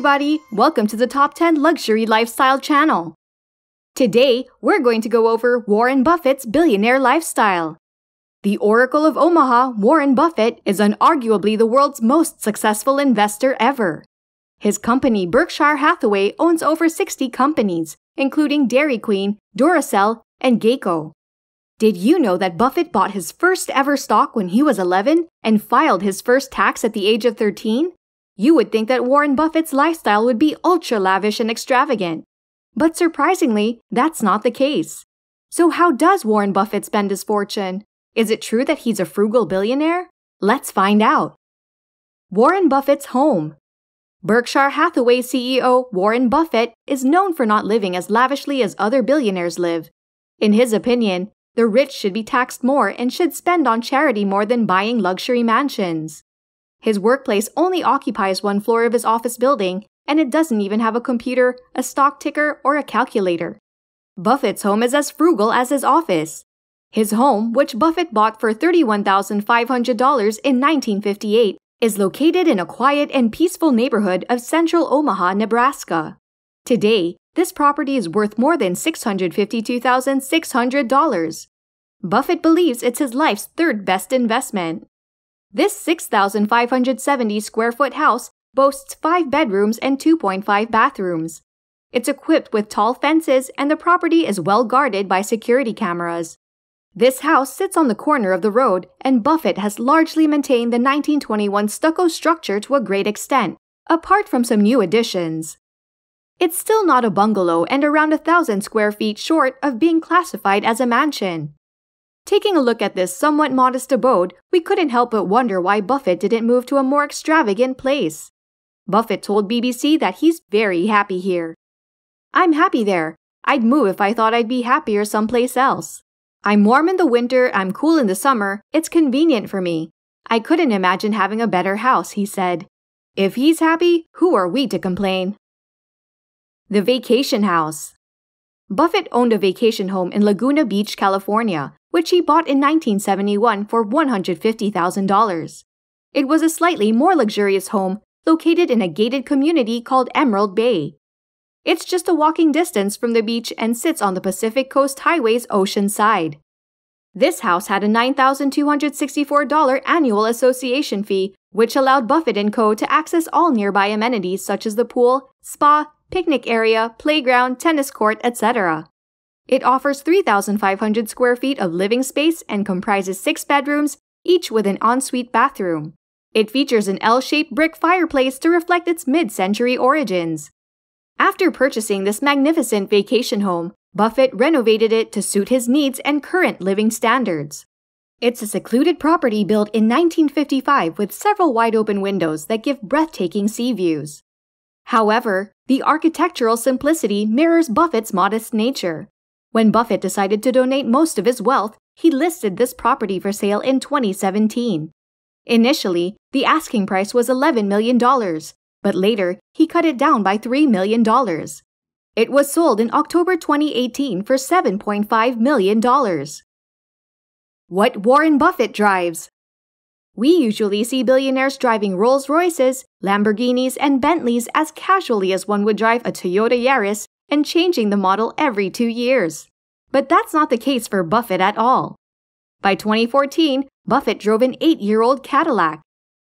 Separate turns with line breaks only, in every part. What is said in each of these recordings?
everybody! Welcome to the Top 10 Luxury Lifestyle channel. Today, we're going to go over Warren Buffett's billionaire lifestyle. The Oracle of Omaha, Warren Buffett, is unarguably the world's most successful investor ever. His company Berkshire Hathaway owns over 60 companies, including Dairy Queen, Duracell, and Geico. Did you know that Buffett bought his first ever stock when he was 11 and filed his first tax at the age of 13? You would think that Warren Buffett's lifestyle would be ultra lavish and extravagant. But surprisingly, that's not the case. So how does Warren Buffett spend his fortune? Is it true that he's a frugal billionaire? Let's find out. Warren Buffett's home. Berkshire Hathaway CEO Warren Buffett is known for not living as lavishly as other billionaires live. In his opinion, the rich should be taxed more and should spend on charity more than buying luxury mansions. His workplace only occupies one floor of his office building, and it doesn't even have a computer, a stock ticker, or a calculator. Buffett's home is as frugal as his office. His home, which Buffett bought for $31,500 in 1958, is located in a quiet and peaceful neighborhood of central Omaha, Nebraska. Today, this property is worth more than $652,600. Buffett believes it's his life's third best investment. This 6,570 square foot house boasts 5 bedrooms and 2.5 bathrooms. It's equipped with tall fences and the property is well guarded by security cameras. This house sits on the corner of the road, and Buffett has largely maintained the 1921 stucco structure to a great extent, apart from some new additions. It's still not a bungalow and around 1,000 square feet short of being classified as a mansion. Taking a look at this somewhat modest abode, we couldn't help but wonder why Buffett didn't move to a more extravagant place. Buffett told BBC that he's very happy here. "I'm happy there. I'd move if I thought I'd be happier someplace else. I'm warm in the winter, I'm cool in the summer, it's convenient for me. I couldn't imagine having a better house," he said. If he's happy, who are we to complain? The vacation house. Buffett owned a vacation home in Laguna Beach, California, which he bought in 1971 for $150,000. It was a slightly more luxurious home located in a gated community called Emerald Bay. It's just a walking distance from the beach and sits on the Pacific Coast Highway's ocean side. This house had a $9,264 annual association fee, which allowed Buffett & Co. to access all nearby amenities such as the pool, spa, picnic area, playground, tennis court, etc. It offers 3,500 square feet of living space and comprises 6 bedrooms, each with an ensuite bathroom. It features an L-shaped brick fireplace to reflect its mid-century origins. After purchasing this magnificent vacation home, Buffett renovated it to suit his needs and current living standards. It's a secluded property built in 1955 with several wide-open windows that give breathtaking sea views. However, the architectural simplicity mirrors Buffett's modest nature. When Buffett decided to donate most of his wealth, he listed this property for sale in 2017. Initially, the asking price was $11 million, but later he cut it down by $3 million. It was sold in October 2018 for $7.5 million. What Warren Buffett drives. We usually see billionaires driving Rolls-Royces, Lamborghinis, and Bentleys as casually as one would drive a Toyota Yaris and changing the model every 2 years. But that's not the case for Buffett at all. By 2014, Buffett drove an 8-year-old Cadillac.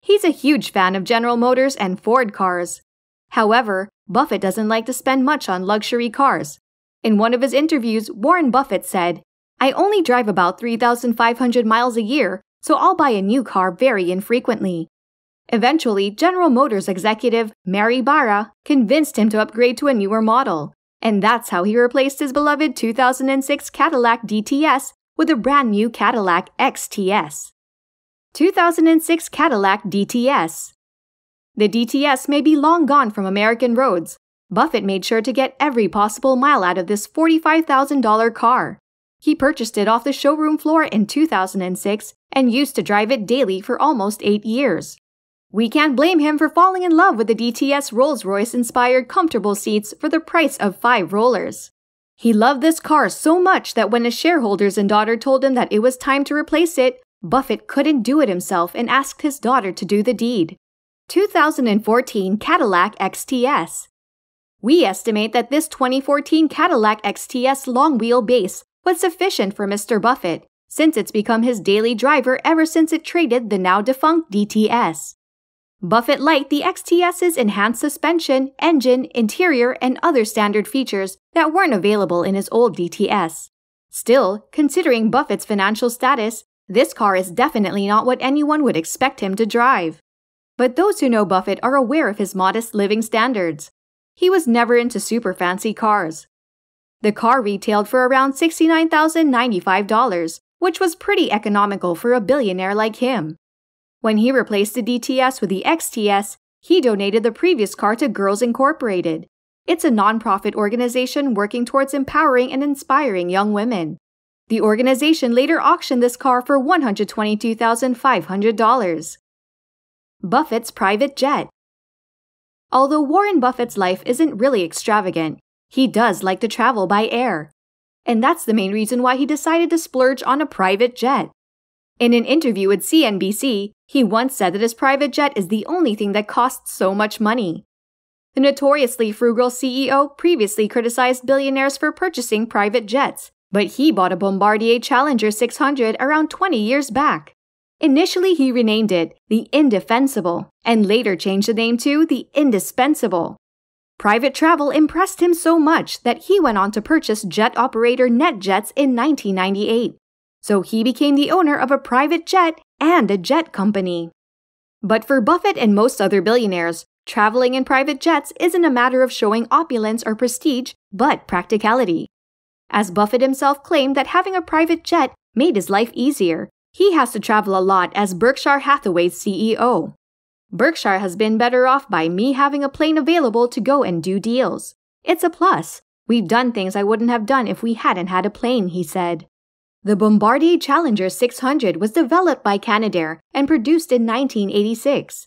He's a huge fan of General Motors and Ford cars. However, Buffett doesn't like to spend much on luxury cars. In one of his interviews, Warren Buffett said, "I only drive about 3,500 miles a year, so I'll buy a new car very infrequently." Eventually, General Motors executive Mary Barra convinced him to upgrade to a newer model, and that's how he replaced his beloved 2006 Cadillac DTS with a brand new Cadillac XTS. 2006 Cadillac DTS. The DTS may be long gone from American roads. Buffett made sure to get every possible mile out of this $45,000 car. He purchased it off the showroom floor in 2006 and used to drive it daily for almost 8 years. We can't blame him for falling in love with the DTS Rolls-Royce-inspired comfortable seats for the price of 5 rollers. He loved this car so much that when his shareholders and daughter told him that it was time to replace it, Buffett couldn't do it himself and asked his daughter to do the deed. 2014 Cadillac XTS. We estimate that this 2014 Cadillac XTS long wheelbase was sufficient for Mr. Buffett, since it's become his daily driver ever since it traded the now-defunct DTS. Buffett liked the XTS's enhanced suspension, engine, interior, and other standard features that weren't available in his old DTS. Still, considering Buffett's financial status, this car is definitely not what anyone would expect him to drive. But those who know Buffett are aware of his modest living standards. He was never into super fancy cars. The car retailed for around $69,095, which was pretty economical for a billionaire like him. When he replaced the DTS with the XTS, he donated the previous car to Girls Incorporated. It's a nonprofit organization working towards empowering and inspiring young women. The organization later auctioned this car for $122,500. Buffett's private jet. Although Warren Buffett's life isn't really extravagant, he does like to travel by air. And that's the main reason why he decided to splurge on a private jet. In an interview with CNBC, he once said that his private jet is the only thing that costs so much money. The notoriously frugal CEO previously criticized billionaires for purchasing private jets, but he bought a Bombardier Challenger 600 around 20 years back. Initially, he renamed it the Indefensible, and later changed the name to the Indispensable. Private travel impressed him so much that he went on to purchase jet operator NetJets in 1998. So he became the owner of a private jet and a jet company. But for Buffett and most other billionaires, traveling in private jets isn't a matter of showing opulence or prestige, but practicality. As Buffett himself claimed that having a private jet made his life easier, he has to travel a lot as Berkshire Hathaway's CEO. Berkshire has been better off by me having a plane available to go and do deals. It's a plus. We've done things I wouldn't have done if we hadn't had a plane, he said. The Bombardier Challenger 600 was developed by Canadair and produced in 1986.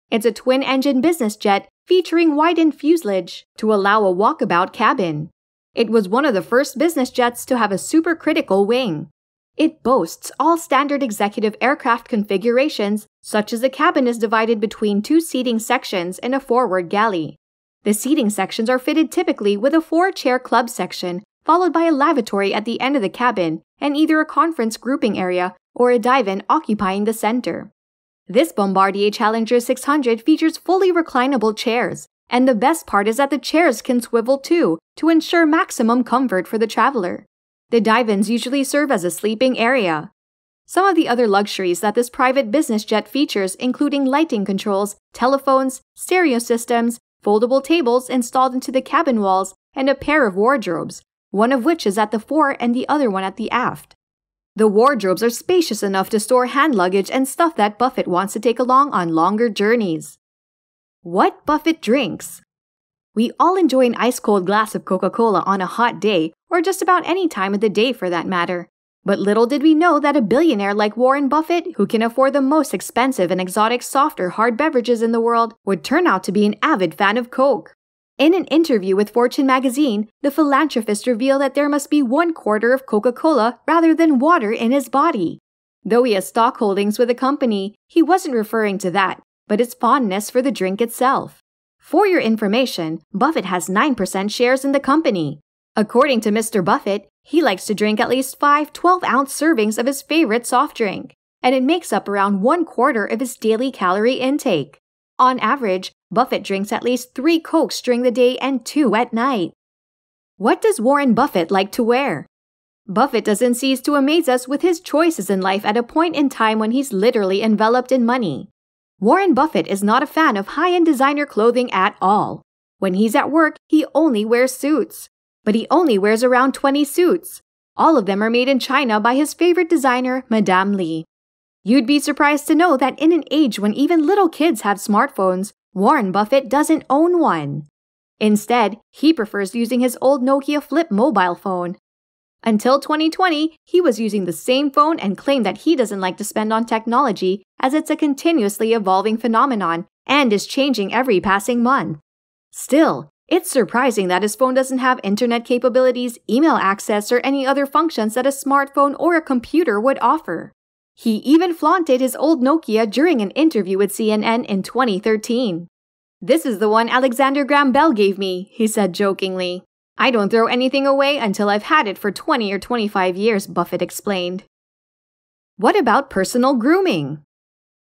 It's a twin-engine business jet featuring widened fuselage to allow a walkabout cabin. It was one of the first business jets to have a supercritical wing. It boasts all standard executive aircraft configurations, such as the cabin is divided between two seating sections and a forward galley. The seating sections are fitted typically with a 4-chair club section, followed by a lavatory at the end of the cabin and either a conference grouping area or a divan occupying the center. This Bombardier Challenger 600 features fully reclinable chairs, and the best part is that the chairs can swivel too to ensure maximum comfort for the traveler. The divans usually serve as a sleeping area. Some of the other luxuries that this private business jet features including lighting controls, telephones, stereo systems, foldable tables installed into the cabin walls, and a pair of wardrobes, one of which is at the fore and the other one at the aft. The wardrobes are spacious enough to store hand luggage and stuff that Buffett wants to take along on longer journeys. What Buffett drinks? We all enjoy an ice-cold glass of Coca-Cola on a hot day, or just about any time of the day for that matter. But little did we know that a billionaire like Warren Buffett, who can afford the most expensive and exotic soft or hard beverages in the world, would turn out to be an avid fan of Coke. In an interview with Fortune magazine, the philanthropist revealed that there must be 1/4 of Coca-Cola rather than water in his body. Though he has stock holdings with the company, he wasn't referring to that, but his fondness for the drink itself. For your information, Buffett has 9% shares in the company. According to Mr. Buffett, he likes to drink at least 5 12-ounce servings of his favorite soft drink, and it makes up around 1/4 of his daily calorie intake. On average, Buffett drinks at least 3 Cokes during the day and 2 at night. What does Warren Buffett like to wear? Buffett doesn't cease to amaze us with his choices in life at a point in time when he's literally enveloped in money. Warren Buffett is not a fan of high-end designer clothing at all. When he's at work, he only wears suits. But he only wears around 20 suits. All of them are made in China by his favorite designer, Madame Li. You'd be surprised to know that in an age when even little kids have smartphones, Warren Buffett doesn't own one. Instead, he prefers using his old Nokia flip mobile phone. Until 2020, he was using the same phone and claimed that he doesn't like to spend on technology as it's a continuously evolving phenomenon and is changing every passing month. Still, it's surprising that his phone doesn't have internet capabilities, email access, or any other functions that a smartphone or a computer would offer. He even flaunted his old Nokia during an interview with CNN in 2013. "This is the one Alexander Graham Bell gave me," he said jokingly. "I don't throw anything away until I've had it for 20 or 25 years, Buffett explained. What about personal grooming?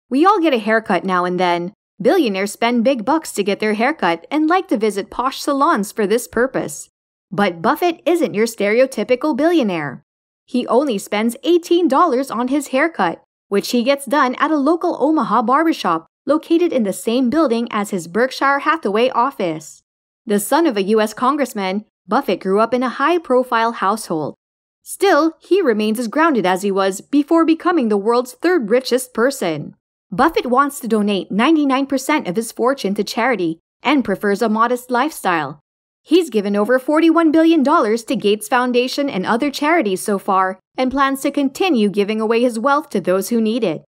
We all get a haircut now and then. Billionaires spend big bucks to get their haircut and like to visit posh salons for this purpose. But Buffett isn't your stereotypical billionaire. He only spends $18 on his haircut, which he gets done at a local Omaha barbershop located in the same building as his Berkshire Hathaway office. The son of a U.S. congressman, Buffett grew up in a high-profile household. Still, he remains as grounded as he was before becoming the world's third richest person. Buffett wants to donate 99% of his fortune to charity and prefers a modest lifestyle. He's given over $41 billion to Gates Foundation and other charities so far and plans to continue giving away his wealth to those who need it.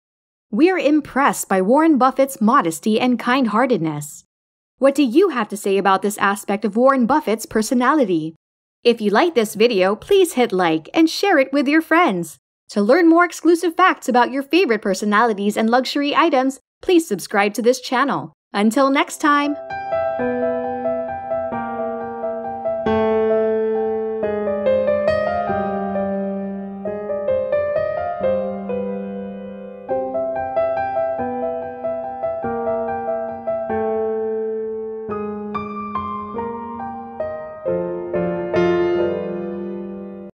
We're impressed by Warren Buffett's modesty and kind-heartedness. What do you have to say about this aspect of Warren Buffett's personality? If you like this video, please hit like and share it with your friends. To learn more exclusive facts about your favorite personalities and luxury items, please subscribe to this channel. Until next time!